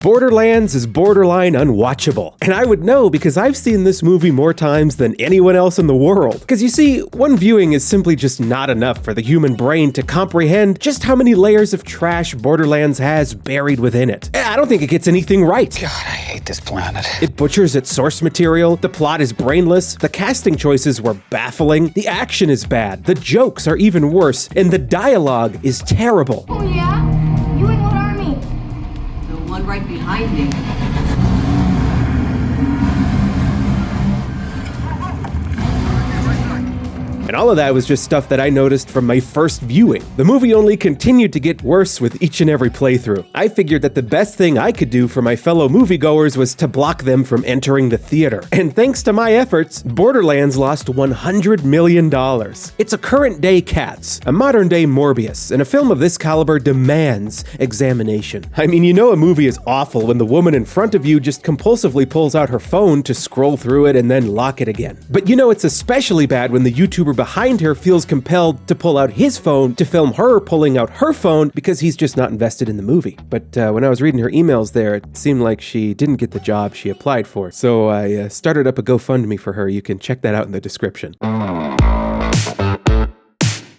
Borderlands is borderline unwatchable, and I would know because I've seen this movie more times than anyone else in the world. Because you see, one viewing is simply just not enough for the human brain to comprehend just how many layers of trash Borderlands has buried within it. I don't think it gets anything right. God, I hate this planet. It butchers its source material, the plot is brainless, the casting choices were baffling, the action is bad, the jokes are even worse, and the dialogue is terrible. Oh yeah? You in what army? The one right behind me. And all of that was just stuff that I noticed from my first viewing. The movie only continued to get worse with each and every playthrough. I figured that the best thing I could do for my fellow moviegoers was to block them from entering the theater. And thanks to my efforts, Borderlands lost $100 million. It's a current-day Cats, a modern-day Morbius, and a film of this caliber demands examination. I mean, you know a movie is awful when the woman in front of you just compulsively pulls out her phone to scroll through it and then lock it again. But you know it's especially bad when the YouTuber behind her feels compelled to pull out his phone to film her pulling out her phone because he's just not invested in the movie. But when I was reading her emails there, it seemed like she didn't get the job she applied for. So I started up a GoFundMe for her. You can check that out in the description.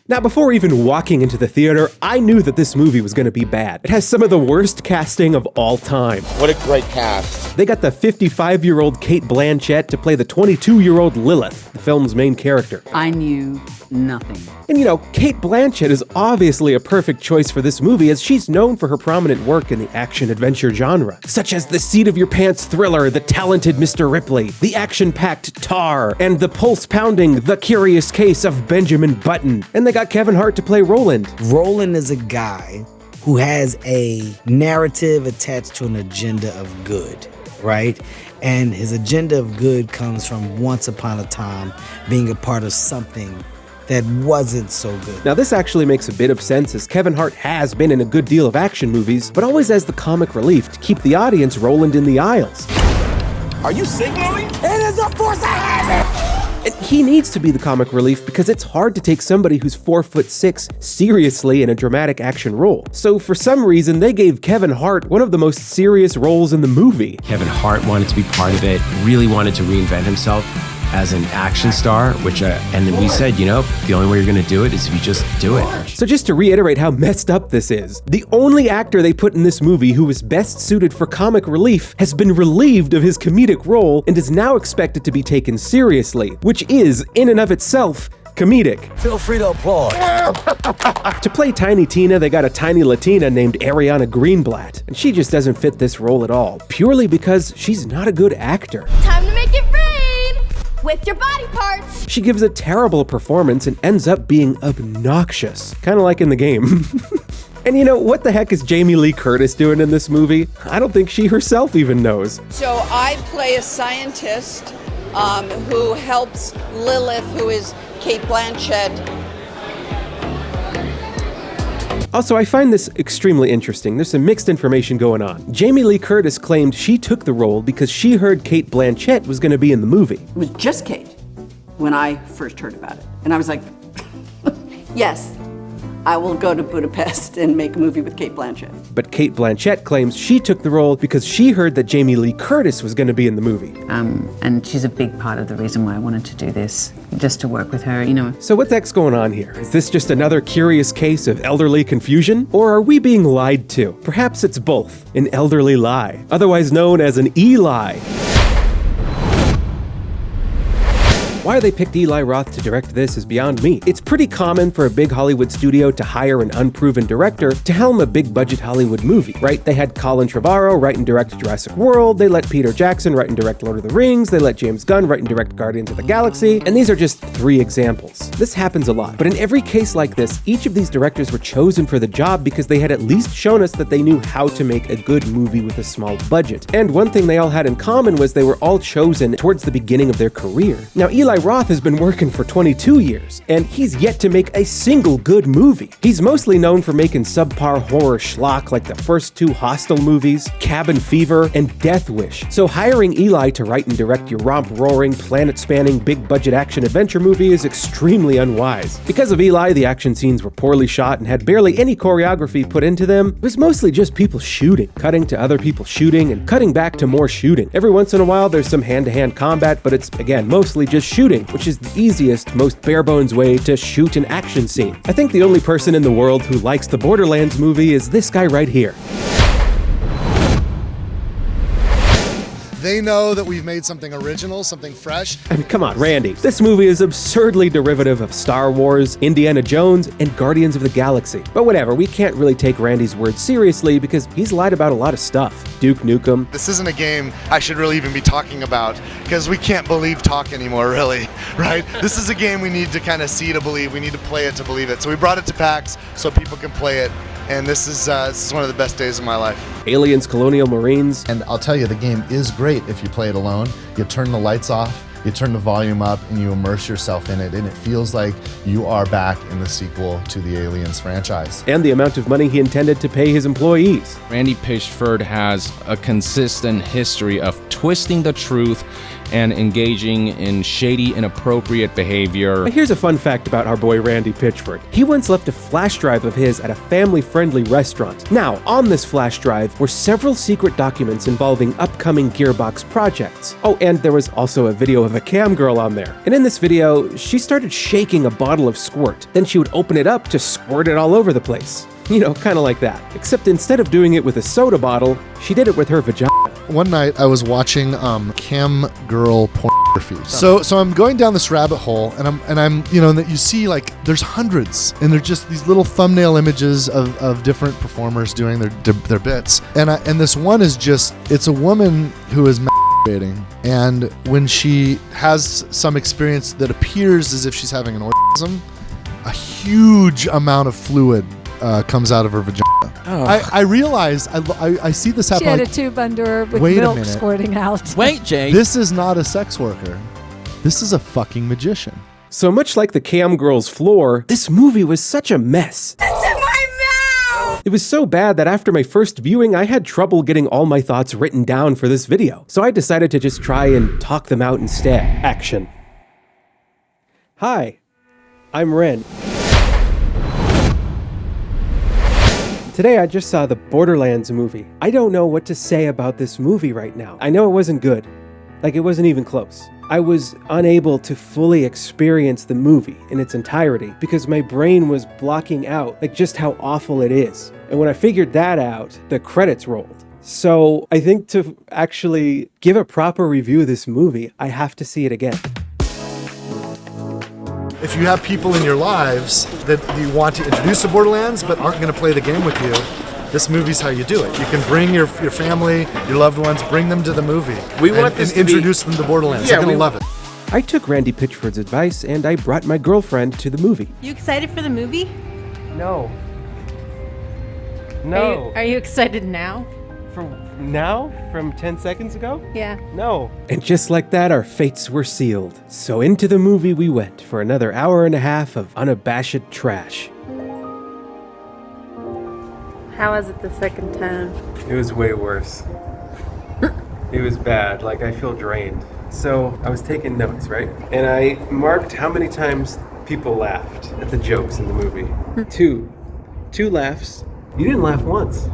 Now, before even walking into the theater, I knew that this movie was going to be bad. It has some of the worst casting of all time. What a great cast. They got the 55-year-old Cate Blanchett to play the 22-year-old Lilith, the film's main character. I knew nothing. And you know, Cate Blanchett is obviously a perfect choice for this movie as she's known for her prominent work in the action-adventure genre, such as the seat-of-your-pants thriller The Talented Mr. Ripley, the action-packed Tar, and the pulse-pounding The Curious Case of Benjamin Button. And they got Kevin Hart to play Roland. Roland is a guy who has a narrative attached to an agenda of good, right? And his agenda of good comes from once upon a time being a part of something that wasn't so good. Now this actually makes a bit of sense as Kevin Hart has been in a good deal of action movies, but always as the comic relief to keep the audience Roland in the aisles. Are you signaling? It is a force of habit! And he needs to be the comic relief because it's hard to take somebody who's 4'6" seriously in a dramatic action role. So for some reason, they gave Kevin Hart one of the most serious roles in the movie. Kevin Hart wanted to be part of it, really wanted to reinvent himself as an action star, and then we said, you know, the only way you're gonna do it is if you just do it. So just to reiterate how messed up this is, the only actor they put in this movie who was best suited for comic relief has been relieved of his comedic role and is now expected to be taken seriously, which is, in and of itself, comedic. Feel free to applaud. To play Tiny Tina, they got a tiny Latina named Ariana Greenblatt, and she just doesn't fit this role at all, purely because she's not a good actor. Time to make it rain! With your body parts! She gives a terrible performance and ends up being obnoxious, kind of like in the game. And you know, what the heck is Jamie Lee Curtis doing in this movie? I don't think she herself even knows. So I play a scientist who helps Lilith, who is Cate Blanchett. Also, I find this extremely interesting. There's some mixed information going on. Jamie Lee Curtis claimed she took the role because she heard Cate Blanchett was going to be in the movie. It was just Kate when I first heard about it. And I was like, yes, I will go to Budapest and make a movie with Cate Blanchett. But Cate Blanchett claims she took the role because she heard that Jamie Lee Curtis was going to be in the movie. And she's a big part of the reason why I wanted to do this, just to work with her, you know. So what the heck's going on here? Is this just another curious case of elderly confusion? Or are we being lied to? Perhaps it's both, an elderly lie, otherwise known as an Eli. Why they picked Eli Roth to direct this is beyond me. It's pretty common for a big Hollywood studio to hire an unproven director to helm a big budget Hollywood movie, right? They had Colin Trevorrow write and direct Jurassic World, they let Peter Jackson write and direct Lord of the Rings, they let James Gunn write and direct Guardians of the Galaxy, and these are just 3 examples. This happens a lot, but in every case like this, each of these directors were chosen for the job because they had at least shown us that they knew how to make a good movie with a small budget. And one thing they all had in common was they were all chosen towards the beginning of their career. Now, Eli Eli Roth has been working for 22 years, and he's yet to make a single good movie. He's mostly known for making subpar horror schlock like the first 2 Hostel movies, Cabin Fever, and Death Wish. So hiring Eli to write and direct your romp-roaring, planet-spanning, big-budget action-adventure movie is extremely unwise. Because of Eli, the action scenes were poorly shot and had barely any choreography put into them. It was mostly just people shooting, cutting to other people shooting, and cutting back to more shooting. Every once in a while, there's some hand-to-hand combat, but it's, again, mostly just shooting, which is the easiest, most bare-bones way to shoot an action scene. I think the only person in the world who likes the Borderlands movie is this guy right here. They know that we've made something original, something fresh. I mean, come on, Randy. This movie is absurdly derivative of Star Wars, Indiana Jones, and Guardians of the Galaxy. But whatever, we can't really take Randy's words seriously because he's lied about a lot of stuff. Duke Nukem. This isn't a game I should really even be talking about because we can't believe talk anymore, really, right? This is a game we need to kind of see to believe. We need to play it to believe it. So we brought it to PAX so people can play it. And this is one of the best days of my life. Aliens, Colonial Marines. And I'll tell you, the game is great if you play it alone. You turn the lights off, you turn the volume up, and you immerse yourself in it, and it feels like you are back in the sequel to the Aliens franchise. And the amount of money he intended to pay his employees. Randy Pitchford has a consistent history of twisting the truth and engaging in shady, inappropriate behavior. Here's a fun fact about our boy Randy Pitchford. He once left a flash drive of his at a family-friendly restaurant. Now, on this flash drive were several secret documents involving upcoming Gearbox projects. Oh, and there was also a video of a cam girl on there. And in this video, she started shaking a bottle of squirt. Then she would open it up to squirt it all over the place. You know, kind of like that. Except instead of doing it with a soda bottle, she did it with her vagina. One night I was watching cam girl pornography. So I'm going down this rabbit hole and I'm you know, and you see like there's hundreds and they're just these little thumbnail images of different performers doing their bits. And this one is just, it's a woman who is masturbating, and when she has some experience that appears as if she's having an orgasm, a huge amount of fluid comes out of her vagina. Oh. I realized, I see this happen. She had a tube under her with milk squirting out. Wait, Jay. This is not a sex worker. This is a fucking magician. So much like the cam girl's floor, this movie was such a mess. It's in my mouth! It was so bad that after my first viewing, I had trouble getting all my thoughts written down for this video. So I decided to just try and talk them out instead. Action. Hi, I'm Ren. Today I just saw the Borderlands movie. I don't know what to say about this movie right now. I know it wasn't good. Like, it wasn't even close. I was unable to fully experience the movie in its entirety because my brain was blocking out like just how awful it is. And when I figured that out, the credits rolled. So I think to actually give a proper review of this movie, I have to see it again. If you have people in your lives that you want to introduce to Borderlands but aren't going to play the game with you, this movie's how you do it. You can bring your family, your loved ones, bring them to the movie. And introduce them to Borderlands. They're going to love it. I took Randy Pitchford's advice and I brought my girlfriend to the movie. You excited for the movie? No. No. Are you excited now? Now? From 10 seconds ago? Yeah. No. And just like that, our fates were sealed. So into the movie we went for another hour and a half of unabashed trash. How was it the second time? It was way worse. It was bad. Like, I feel drained. So I was taking notes, right? And I marked how many times people laughed at the jokes in the movie. Two laughs. You didn't laugh once.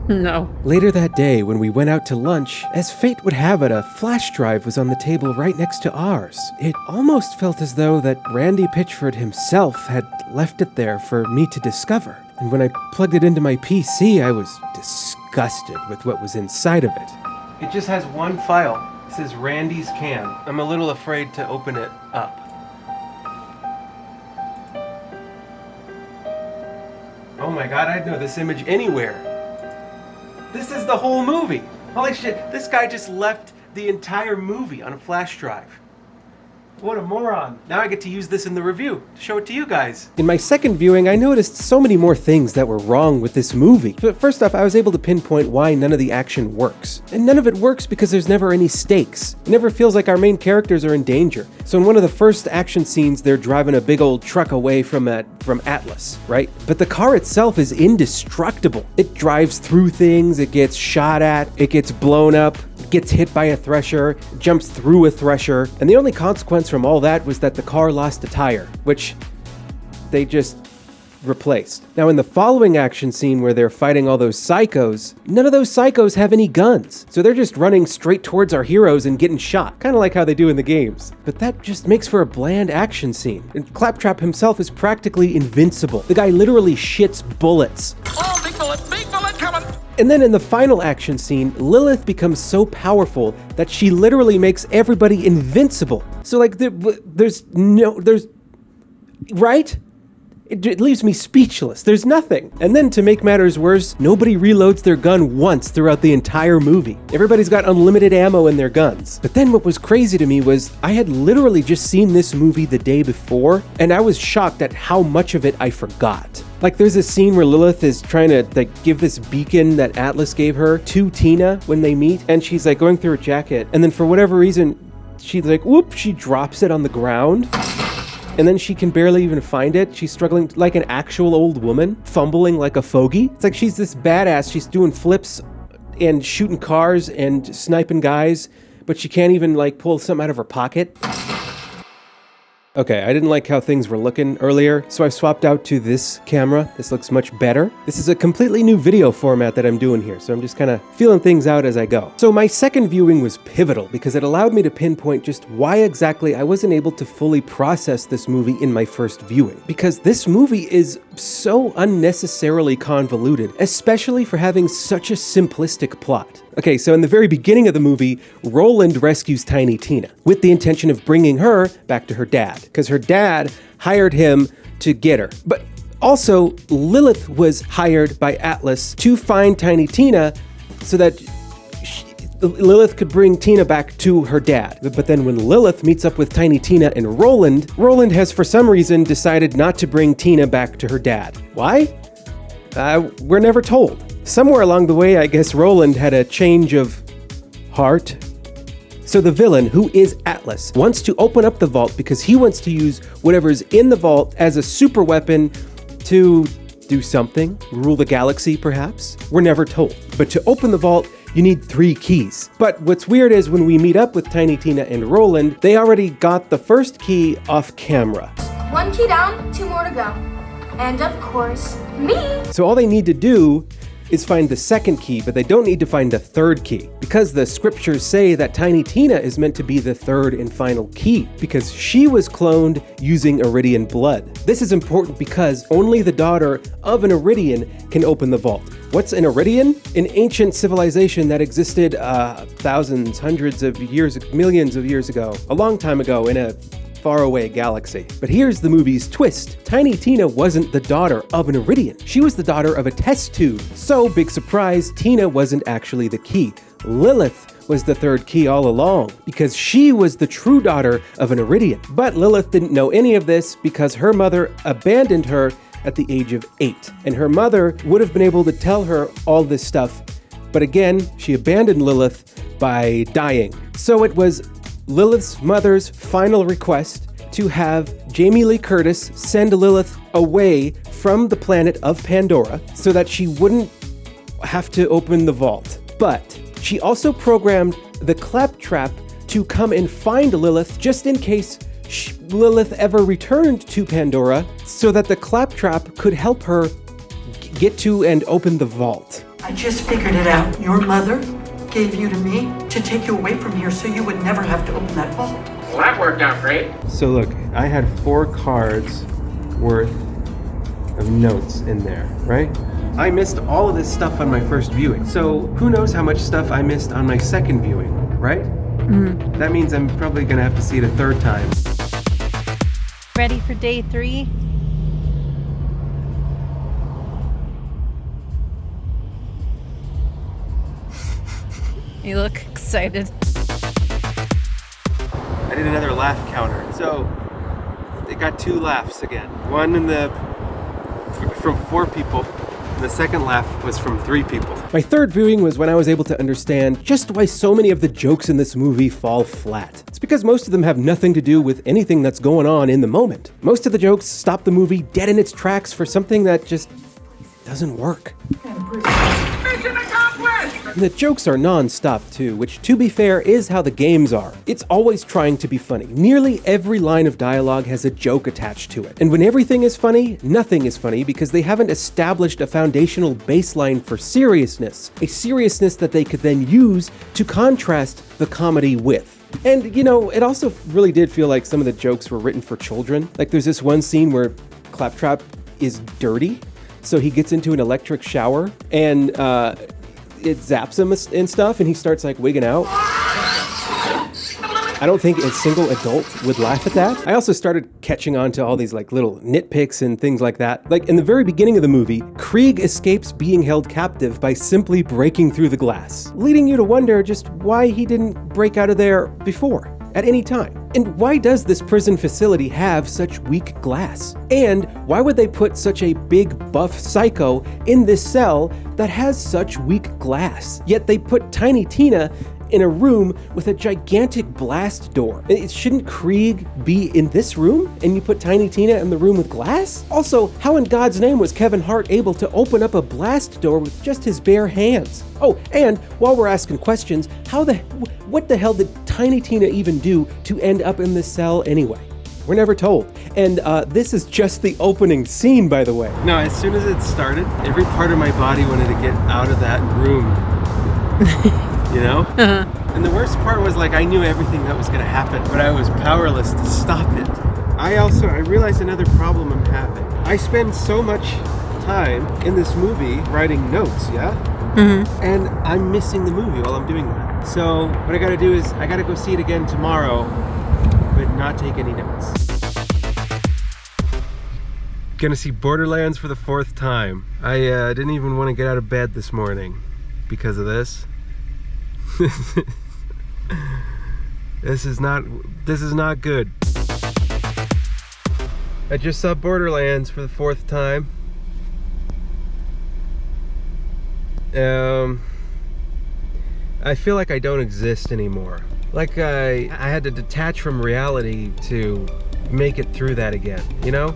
No. Later that day, when we went out to lunch, as fate would have it, a flash drive was on the table right next to ours. It almost felt as though that Randy Pitchford himself had left it there for me to discover. And when I plugged it into my PC, I was disgusted with what was inside of it. It just has one file. It says Randy's Cam. I'm a little afraid to open it up. Oh my god, I'd know this image anywhere. This is the whole movie. Holy shit, this guy just left the entire movie on a flash drive. What a moron. Now I get to use this in the review to show it to you guys. In my second viewing, I noticed so many more things that were wrong with this movie. But first off, I was able to pinpoint why none of the action works. And none of it works because there's never any stakes. It never feels like our main characters are in danger. So in one of the first action scenes, they're driving a big old truck away from Atlas, right? But the car itself is indestructible. It drives through things, it gets shot at, it gets blown up, gets hit by a thresher, jumps through a thresher, and the only consequence from all that was that the car lost a tire, which they just replaced. Now in the following action scene where they're fighting all those psychos, none of those psychos have any guns. So they're just running straight towards our heroes and getting shot, kind of like how they do in the games. But that just makes for a bland action scene. And Claptrap himself is practically invincible. The guy literally shits bullets. Oh, big bullet coming! And then in the final action scene, Lilith becomes so powerful that she literally makes everybody invincible. So like, there's right? It leaves me speechless. There's nothing. And then to make matters worse, nobody reloads their gun once throughout the entire movie. Everybody's got unlimited ammo in their guns. But then what was crazy to me was I had literally just seen this movie the day before, and I was shocked at how much of it I forgot. Like there's a scene where Lilith is trying to give this beacon that Atlas gave her to Tina when they meet, and she's like going through her jacket, and then for whatever reason, she's like, whoop, she drops it on the ground. And then she can barely even find it. She's struggling like an actual old woman, fumbling like a fogey. It's like she's this badass. She's doing flips and shooting cars and sniping guys, but she can't even like pull something out of her pocket. Okay, I didn't like how things were looking earlier, so I swapped out to this camera. This looks much better. This is a completely new video format that I'm doing here, so I'm just kind of feeling things out as I go. So my second viewing was pivotal because it allowed me to pinpoint just why exactly I wasn't able to fully process this movie in my first viewing. Because this movie is so unnecessarily convoluted, especially for having such a simplistic plot. Okay, so in the very beginning of the movie, Roland rescues Tiny Tina with the intention of bringing her back to her dad, because her dad hired him to get her. But also, Lilith was hired by Atlas to find Tiny Tina so that Lilith could bring Tina back to her dad. But then when Lilith meets up with Tiny Tina and Roland has for some reason decided not to bring Tina back to her dad. Why? We're never told. Somewhere along the way, I guess Roland had a change of heart. So the villain, who is Atlas, wants to open up the vault because he wants to use whatever's in the vault as a super weapon to do something, rule the galaxy perhaps. We're never told. But to open the vault, you need 3 keys. But what's weird is when we meet up with Tiny Tina and Roland, they already got the first key off camera. 1 key down, 2 more to go. And of course, me! So all they need to do is find the second key, but they don't need to find the third key, because the scriptures say that Tiny Tina is meant to be the third and final key, because she was cloned using Iridian blood. This is important because only the daughter of an Iridian can open the vault. What's an Iridian? An ancient civilization that existed thousands, hundreds of years, millions of years ago, a long time ago in a faraway galaxy. But here's the movie's twist. Tiny Tina wasn't the daughter of an Iridian. She was the daughter of a test tube. So, big surprise, Tina wasn't actually the key. Lilith was the third key all along, because she was the true daughter of an Iridian. But Lilith didn't know any of this because her mother abandoned her at the age of 8. And her mother would have been able to tell her all this stuff. But again, she abandoned Lilith by dying. So it was Lilith's mother's final request to have Jamie Lee Curtis send Lilith away from the planet of Pandora so that she wouldn't have to open the vault. But she also programmed the Claptrap to come and find Lilith just in case Lilith ever returned to Pandora so that the Claptrap could help her get to and open the vault. I just figured it out. Your mother gave you to me to take you away from here so you would never have to open that vault. Well, that worked out great. So look, I had 4 cards worth of notes in there, right? I missed all of this stuff on my first viewing. So who knows how much stuff I missed on my second viewing, right? Mm-hmm. That means I'm probably gonna have to see it a 3rd time. Ready for day 3? You look excited. I did another laugh counter. So it got 2 laughs again. One from 4 people. The second laugh was from 3 people. My third viewing was when I was able to understand just why so many of the jokes in this movie fall flat. It's because most of them have nothing to do with anything that's going on in the moment. Most of the jokes stop the movie dead in its tracks for something that just doesn't work. Mission accomplished! And the jokes are non-stop too, which, to be fair, is how the games are. It's always trying to be funny. Nearly every line of dialogue has a joke attached to it. And when everything is funny, nothing is funny because they haven't established a foundational baseline for seriousness. A seriousness that they could then use to contrast the comedy with. And, you know, it also really did feel like some of the jokes were written for children. Like there's this one scene where Claptrap is dirty, so he gets into an electric shower and it zaps him and stuff, and he starts like wigging out. I don't think a single adult would laugh at that. I also started catching on to all these like little nitpicks and things like that. Like in the very beginning of the movie, Krieg escapes being held captive by simply breaking through the glass, leading you to wonder just why he didn't break out of there before, at any time. And why does this prison facility have such weak glass? And why would they put such a big buff psycho in this cell that has such weak glass? Yet they put Tiny Tina in a room with a gigantic blast door. Shouldn't Krieg be in this room and you put Tiny Tina in the room with glass? Also, how in God's name was Kevin Hart able to open up a blast door with just his bare hands? Oh, and while we're asking questions, what the hell did Tiny Tina even do to end up in this cell anyway? We're never told. And this is just the opening scene, by the way. No, as soon as it started, every part of my body wanted to get out of that room. You know? And the worst part was like I knew everything that was going to happen, but I was powerless to stop it. I realized another problem I'm having. I spend so much time in this movie writing notes, yeah? Mm-hmm. And I'm missing the movie while I'm doing that. So what I got to do is I got to go see it again tomorrow, but not take any notes. Gonna see Borderlands for the 4th time. I didn't even want to get out of bed this morning because of this. This is not good. I just saw Borderlands for the 4th time. I feel like I don't exist anymore. Like I had to detach from reality to make it through that again, you know?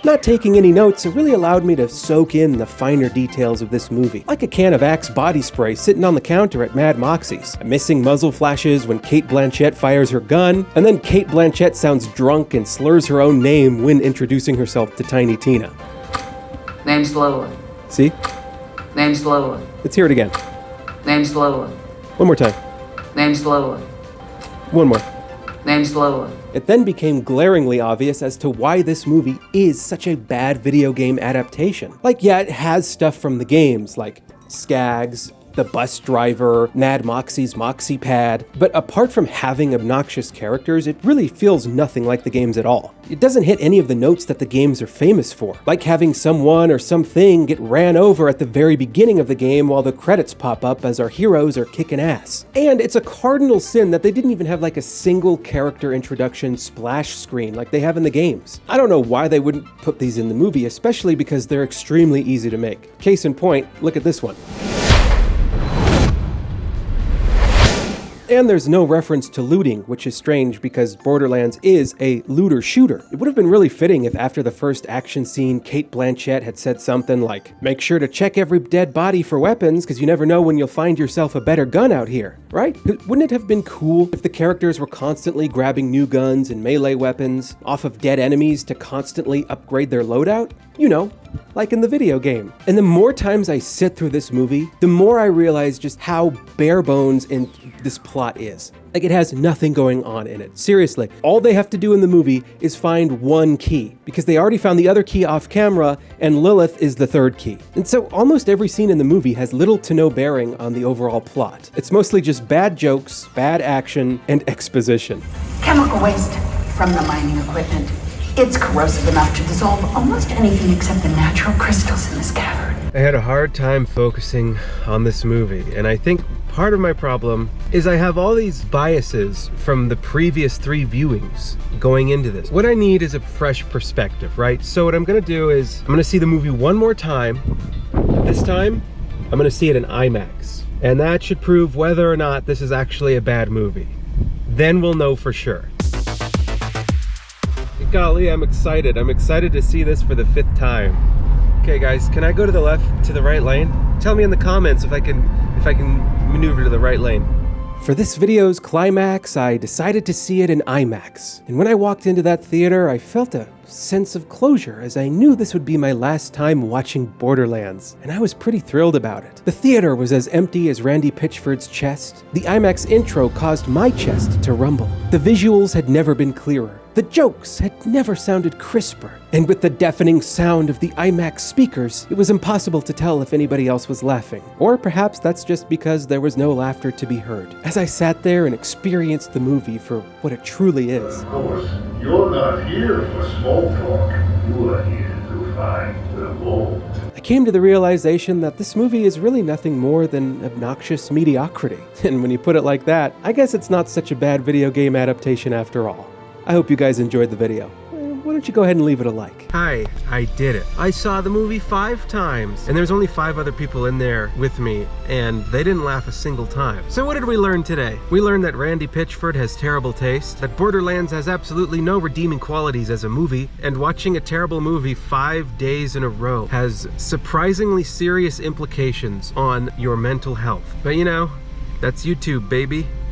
Not taking any notes, it really allowed me to soak in the finer details of this movie. Like a can of Axe body spray sitting on the counter at Mad Moxie's. Missing muzzle flashes when Cate Blanchett fires her gun, and then Cate Blanchett sounds drunk and slurs her own name when introducing herself to Tiny Tina. Name slowly. See? Name slowly. Let's hear it again. Name slowly. One more time. Name slowly. One more. Name slowly. It then became glaringly obvious as to why this movie is such a bad video game adaptation. Like, yeah, it has stuff from the games, like Skags, the bus driver, Mad Moxie's Moxie Pad, but apart from having obnoxious characters, it really feels nothing like the games at all. It doesn't hit any of the notes that the games are famous for, like having someone or something get ran over at the very beginning of the game while the credits pop up as our heroes are kicking ass. And it's a cardinal sin that they didn't even have like a single character introduction splash screen like they have in the games. I don't know why they wouldn't put these in the movie, especially because they're extremely easy to make. Case in point, look at this one. And there's no reference to looting, which is strange because Borderlands is a looter shooter. It would have been really fitting if after the first action scene, Cate Blanchett had said something like, "Make sure to check every dead body for weapons because you never know when you'll find yourself a better gun out here," right? Wouldn't it have been cool if the characters were constantly grabbing new guns and melee weapons off of dead enemies to constantly upgrade their loadout? You know, like in the video game. And the more times I sit through this movie, the more I realize just how bare bones in this plot is. Like, it has nothing going on in it. Seriously, all they have to do in the movie is find one key, because they already found the other key off camera, and Lilith is the third key. And so almost every scene in the movie has little to no bearing on the overall plot. It's mostly just bad jokes, bad action, and exposition. Chemical waste from the mining equipment. It's corrosive enough to dissolve almost anything except the natural crystals in this cavern. I had a hard time focusing on this movie, and I think part of my problem is I have all these biases from the previous 3 viewings going into this. What I need is a fresh perspective, right? So what I'm gonna do is, I'm gonna see the movie one more time. This time, I'm gonna see it in IMAX. And that should prove whether or not this is actually a bad movie. Then we'll know for sure. Golly, I'm excited. I'm excited to see this for the 5th time. Okay guys, can I go to the right lane? Tell me in the comments if I can maneuver to the right lane. For this video's climax, I decided to see it in IMAX. And when I walked into that theater, I felt a sense of closure as I knew this would be my last time watching Borderlands. And I was pretty thrilled about it. The theater was as empty as Randy Pitchford's chest. The IMAX intro caused my chest to rumble. The visuals had never been clearer. The jokes had never sounded crisper. And with the deafening sound of the IMAX speakers, it was impossible to tell if anybody else was laughing. Or perhaps that's just because there was no laughter to be heard. As I sat there and experienced the movie for what it truly is. Of course, you're not here for small talk. You are here to find the gold. I came to the realization that this movie is really nothing more than obnoxious mediocrity. And when you put it like that, I guess it's not such a bad video game adaptation after all. I hope you guys enjoyed the video. Why don't you go ahead and leave it a like? Hi, I did it. I saw the movie 5 times, and there's only 5 other people in there with me, and they didn't laugh a single time. So what did we learn today? We learned that Randy Pitchford has terrible taste, that Borderlands has absolutely no redeeming qualities as a movie, and watching a terrible movie 5 days in a row has surprisingly serious implications on your mental health. But you know, that's YouTube, baby.